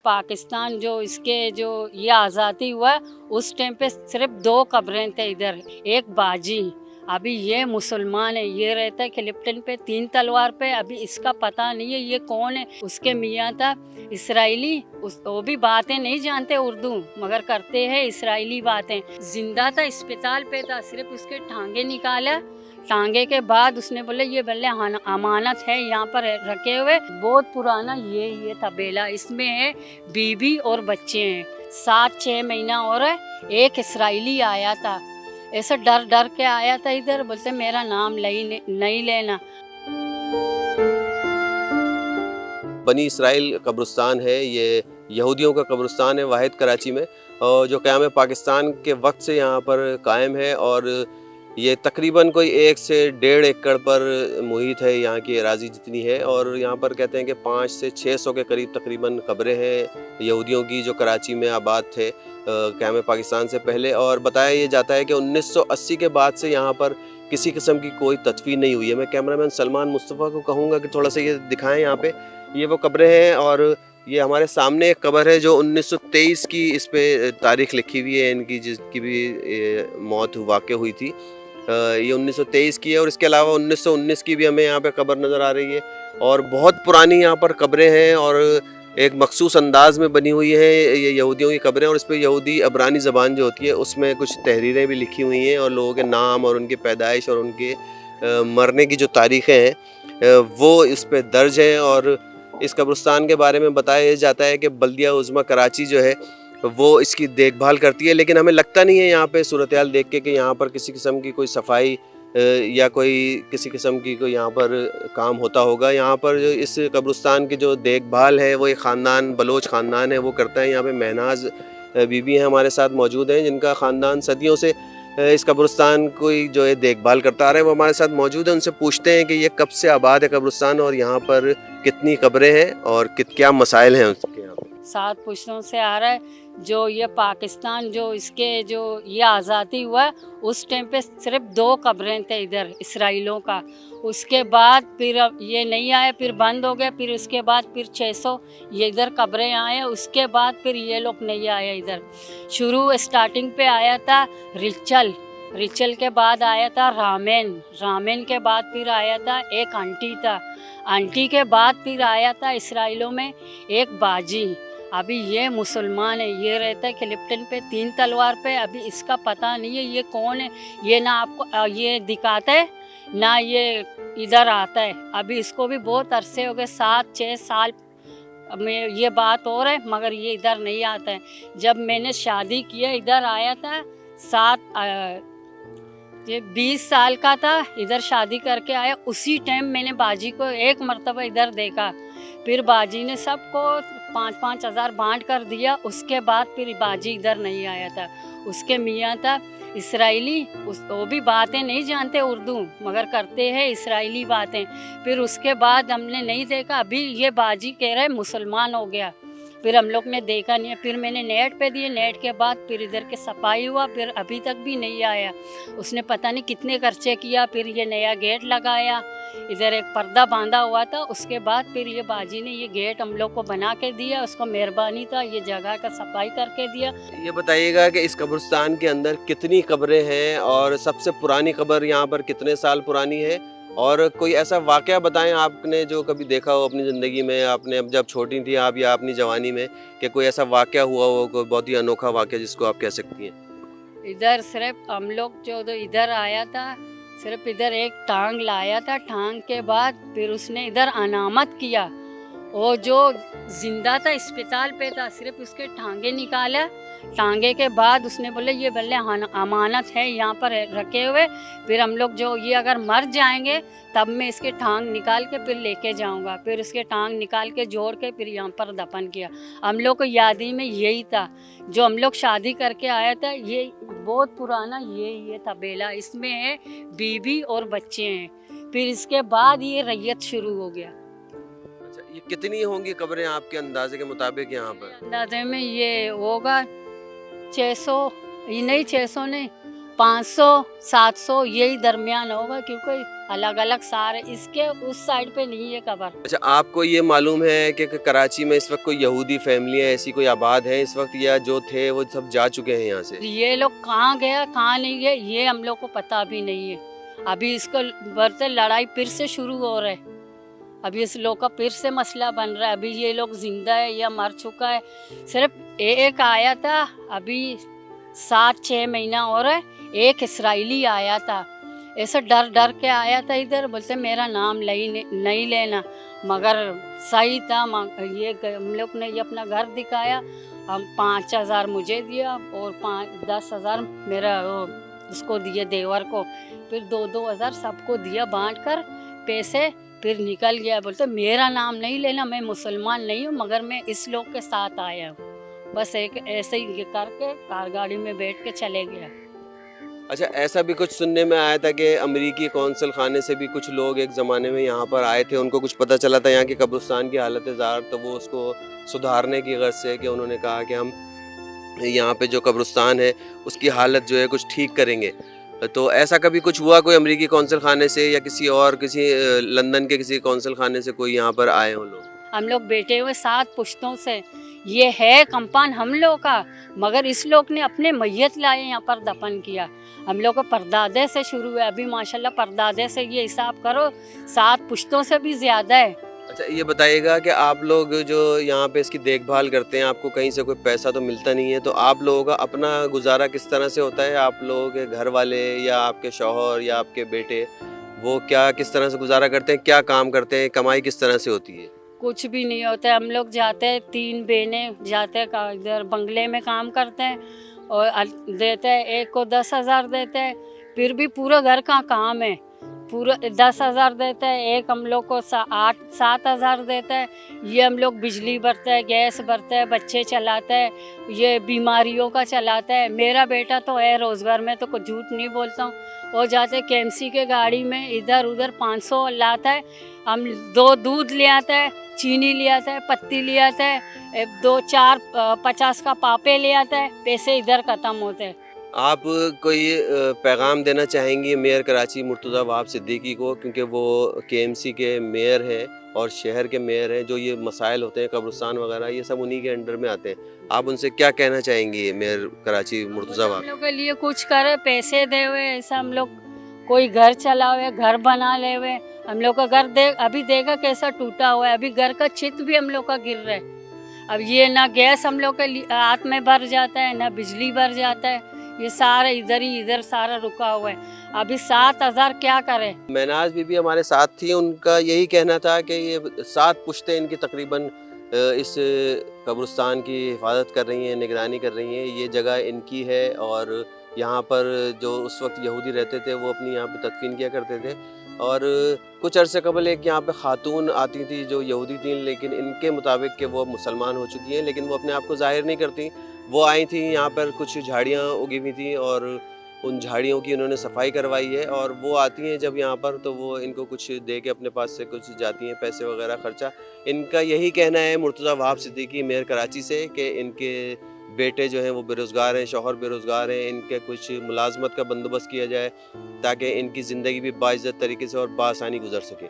पाकिस्तान जो इसके जो ये आज़ादी हुआ उस टाइम पे सिर्फ 2 कब्रें थे इधर, एक बाजी। अभी ये मुसलमान है, ये रहता है क्लिफ्टन पे 3 तलवार पे। अभी इसका पता नहीं है ये कौन है। उसके मियाँ था इसराइली, वो भी बातें नहीं जानते उर्दू मगर करते हैं इसराइली बातें। जिंदा था, अस्पताल पे था, सिर्फ उसके टांगे निकाला। टांगे के बाद उसने बोले ये बल्ले अमानत है यहाँ पर रखे हुए। बहुत पुराना ये तबेला, इसमें है बीबी और बच्चे हैं, 7-6 महीना और है। एक इसराइली आया था, ऐसा डर डर के आया था इधर, बोलते मेरा नाम नहीं लेना। बनी इसराइल कब्रिस्तान है, ये यहूदियों का कब्रिस्तान है वाहिद कराची में, और जो क़याम पाकिस्तान के वक्त से यहाँ पर कायम है। और ये तकरीबन कोई 1 से 1.5 एकड़ पर मुहित है, यहाँ की अराज़ी जितनी है। और यहाँ पर कहते हैं कि 500 से 600 के करीब तकरीबन कब्रें हैं यहूदियों की जो कराची में आबाद थे क़याम पाकिस्तान से पहले। और बताया ये जाता है कि 1980 के बाद से यहाँ पर किसी किस्म की कोई तदफीन नहीं हुई है। मैं कैमरामैन सलमान मुस्तफ़ा को कहूँगा कि थोड़ा सा ये दिखाएं। यहाँ पे ये वो कब्रें हैं, और ये हमारे सामने एक कब्र है जो 1923 की, इस पे तारीख़ लिखी हुई है इनकी, जिसकी भी मौत वाक़ हुई थी। ये 1923 की है। और इसके अलावा 1919 की भी हमें यहाँ पे कब्र नज़र आ रही है। और बहुत पुरानी यहाँ पर कब्रें हैं और एक मखसूस अंदाज में बनी हुई है ये यहूदियों की कब्रें। और इस पर यहूदी अबरानी ज़बान जो होती है उसमें कुछ तहरीरें भी लिखी हुई हैं, और लोगों के नाम और उनकी पैदाइश और उनके मरने की जो तारीख़ें हैं वो इस पर दर्ज हैं। और इस कब्रिस्तान के बारे में बताया जाता है कि बल्दिया उज़्मा कराची जो है वो इसकी देखभाल करती है। लेकिन हमें लगता नहीं है यहाँ पे सूरत-ए-हाल देख के कि यहाँ पर किसी किस्म की कोई सफाई या कोई किसी किस्म की कोई यहाँ पर काम होता होगा। यहाँ पर जो इस कब्रिस्तान की जो देखभाल है वो एक ख़ानदान, बलोच ख़ानदान है, वो करता है। यहाँ पे महनाज बीबी हैं हमारे साथ मौजूद हैं, जिनका ख़ानदान सदियों से इस कब्रिस्तान की जो है देखभाल करता आ रहा है। वो हमारे साथ मौजूद है, उनसे पूछते हैं कि ये कब से आबाद है कब्रिस्तान, और यहाँ पर कितनी कब्रें हैं और क्या मसाइल हैं उसके यहाँ पर। 7 पुश्तों से आ रहा है। जो ये पाकिस्तान जो इसके जो ये आज़ादी हुआ उस टाइम पे सिर्फ 2 कब्रें थे इधर इसराइलों का। उसके बाद फिर ये नहीं आए, फिर बंद हो गया। फिर उसके बाद फिर 600 ये इधर कब्रें आए। उसके बाद फिर ये लोग नहीं आए इधर। शुरू स्टार्टिंग पे आया था रिचल के बाद आया था रामेन के बाद फिर आया था एक आंटी के बाद फिर आया था इसराइलों में एक बाजी। अभी ये मुसलमान है, ये रहता है क्लिफ्टन पे 3 तलवार पे। अभी इसका पता नहीं है ये कौन है। ये ना आपको ये दिखाता है ना ये इधर आता है। अभी इसको भी बहुत अरसे हो गए, 7-6 साल में ये बात हो रहा है, मगर ये इधर नहीं आता है। जब मैंने शादी किया इधर आया था, 20 साल का था, इधर शादी करके आया। उसी टाइम मैंने बाजी को एक मर्तबा इधर देखा। फिर बाजी ने सबको 5-5 हज़ार बांट कर दिया। उसके बाद फिर बाजी इधर नहीं आया था। उसके मियाँ था इसराइली, वो भी बातें नहीं जानते उर्दू मगर करते हैं इसराइली बातें। फिर उसके बाद हमने नहीं देखा। अभी ये बाजी कह रहा है मुसलमान हो गया। फिर हम लोग ने देखा नहीं है। फिर मैंने नेट पे दिए, नेट के बाद फिर इधर के सफाई हुआ, फिर अभी तक भी नहीं आया। उसने पता नहीं कितने खर्चे किया। फिर ये नया गेट लगाया, इधर एक पर्दा बांधा हुआ था। उसके बाद फिर ये बाजी ने ये गेट हम लोग को बना के दिया। उसको मेहरबानी था, ये जगह का सफाई करके दिया। ये बताइएगा कि इस कब्रिस्तान के अंदर कितनी कब्रें हैं और सबसे पुरानी कब्र यहाँ पर कितने साल पुरानी है, और कोई ऐसा वाक़या बताएं आपने जो कभी देखा हो अपनी ज़िंदगी में, आपने अब जब छोटी थी आप या अपनी जवानी में, कि कोई ऐसा वाक़या हुआ हो, कोई बहुत ही अनोखा वाक़या जिसको आप कह सकती हैं। इधर सिर्फ हम लोग जो इधर आया था, सिर्फ इधर एक टांग लाया था। टांग के बाद फिर उसने इधर अनामत किया। वो जो जिंदा था अस्पताल पे था, सिर्फ उसके टांगे निकाला। टांगे के बाद उसने बोले ये बल्ले अमानत है यहाँ पर रखे हुए। फिर हम लोग जो ये अगर मर जाएंगे तब मैं इसके टांग निकाल के फिर लेके जाऊंगा। फिर उसके टांग निकाल के जोड़ के फिर यहाँ पर दफन किया। हम लोग को यादी में यही था। जो हम लोग शादी करके आया था, ये बहुत पुराना ये तबेला, इसमें है बीबी और बच्चे हैं। फिर इसके बाद ये रैयत शुरू हो गया। ये कितनी होंगी कब्रें आपके अंदाजे के मुताबिक यहाँ पर? अंदाजे में ये होगा 600 नहीं, 600 नहीं, 500-700 यही दरमियान होगा, क्योंकि अलग अलग सारे इसके उस साइड पे नहीं है कब्र। अच्छा, आपको ये मालूम है कि कराची में इस वक्त कोई यहूदी फैमिलियाँ ऐसी कोई आबाद हैं इस वक्त, या जो थे वो सब जा चुके हैं यहाँ से? ये लोग कहाँ गया कहाँ नहीं गए ये हम लोग को पता भी नहीं है। अभी इसको बढ़ते लड़ाई फिर से शुरू हो रहा है, अभी इस लोग का फिर से मसला बन रहा है। अभी ये लोग जिंदा है या मर चुका है, सिर्फ एक आया था अभी 7-6 महीना हो रहा है, एक इसराइली आया था, ऐसे डर डर के आया था इधर, बोलते मेरा नाम नहीं लेना, मगर सही था। ये हम लोग ने ये अपना घर दिखाया, हम 5,000 मुझे दिया और 10,000 मेरा उसको दिए देवर को, फिर 2-2 हज़ार सबको दिया बांट कर पैसे, फिर निकल गया। बोलते मेरा नाम नहीं लेना, मैं मुसलमान नहीं हूँ मगर मैं इस लोग के साथ आया हूँ। बस एक ऐसे ही करके कार गाड़ी में बैठ के चले गया। अच्छा, ऐसा भी कुछ सुनने में आया था कि अमेरिकी कौंसल खाने से भी कुछ लोग एक ज़माने में यहाँ पर आए थे, उनको कुछ पता चला था यहाँ की कब्रिस्तान की हालत ज़ार, तो वो उसको सुधारने की गर्ज से कि उन्होंने कहा कि हम यहाँ पे जो कब्रिस्तान है उसकी हालत जो है कुछ ठीक करेंगे। तो ऐसा कभी कुछ हुआ कोई अमेरिकी कौंसल खाने से या किसी लंदन के किसी कौंसल खाने से कोई यहाँ पर आए हों लोग? हम लोग बैठे हुए 7 पुश्तों से, ये है कंपाउंड हम लोग का, मगर इस लोग ने अपने मैयत लाए यहाँ पर दफन किया। हम लोग को परदादे से शुरू है, अभी माशाल्लाह परदादे से ये हिसाब करो 7 पुश्तों से भी ज़्यादा है। अच्छा, ये बताइएगा कि आप लोग जो यहाँ पे इसकी देखभाल करते हैं, आपको कहीं से कोई पैसा तो मिलता नहीं है, तो आप लोगों का अपना गुजारा किस तरह से होता है? आप लोगों के घर वाले या आपके शौहर या आपके बेटे वो क्या किस तरह से गुजारा करते हैं, क्या काम करते हैं, कमाई किस तरह से होती है? कुछ भी नहीं होता है, हम लोग जाते हैं 3 बहनें जाते हैं इधर बंगले में काम करते हैं और देते हैं, एक को 10,000 देते हैं, फिर भी पूरा घर का काम है, पूरा 10,000 देते हैं, एक हम लोग को 7,000 देता है। ये हम लोग बिजली भरते हैं, गैस भरते हैं, बच्चे चलाते हैं, ये बीमारियों का चलाता है। मेरा बेटा तो है रोज़गार में, तो कुछ झूठ नहीं बोलता हूँ, वो जाते KMC के गाड़ी में इधर उधर 500 लाता है, हम 2 दूध ले आता है, चीनी ले आता है, पत्ती ले आता है, 2-4 50 का पापे ले आता है, पैसे इधर ख़त्म होते हैं। आप कोई पैगाम देना चाहेंगी मेयर कराची मुर्तज़ा वहाब सिद्दीकी को, क्योंकि वो KMC के मेयर हैं और शहर के मेयर हैं, जो ये मसाइल होते हैं कब्रिस्तान वगैरह ये सब उन्हीं के अंडर में आते हैं, आप उनसे क्या कहना चाहेंगी मेयर कराची मुर्तज़ा वहाब? हम लोग के लिए कुछ करे, पैसे दे हुए, ऐसा हम लोग कोई घर चला हुए, घर बना ले हुए। हम लोग का घर अभी देखा कैसा टूटा हुआ है, अभी घर का छत भी हम लोग का गिर रहा है। अब ये ना गैस हम लोग के हाथ में भर जाता है, ना बिजली भर जाता है, ये सारा इधर सारा रुका हुआ है। अभी 7,000 क्या करें? महनाज बीबी हमारे साथ थी, उनका यही कहना था कि ये 7 पुश्तें इनकी तकरीबन इस कब्रिस्तान की हिफाजत कर रही हैं, निगरानी कर रही हैं, ये जगह इनकी है और यहाँ पर जो उस वक्त यहूदी रहते थे वो अपनी यहाँ पे तदफीन किया करते थे। और कुछ अरसे कबल एक यहाँ पे खातून आती थी जो यहूदी थी, लेकिन इनके मुताबिक कि वो मुसलमान हो चुकी हैं, लेकिन वो अपने आप को ज़ाहिर नहीं करती। वो आई थी, यहाँ पर कुछ झाड़ियाँ उगी हुई थी और उन झाड़ियों की उन्होंने सफाई करवाई है, और वो आती हैं जब यहाँ पर तो वो इनको कुछ दे के अपने पास से कुछ जाती हैं, पैसे वगैरह खर्चा। इनका यही कहना है मुर्तज़ा वहाब सिद्दीकी मेयर कराची से कि इनके बेटे जो हैं वो बेरोज़गार हैं, शौहर बेरोज़गार हैं, इनके कुछ मुलाजमत का बंदोबस्त किया जाए ताकि इनकी ज़िंदगी भी बाइज़्ज़त तरीके से और बआसानी गुजर सके।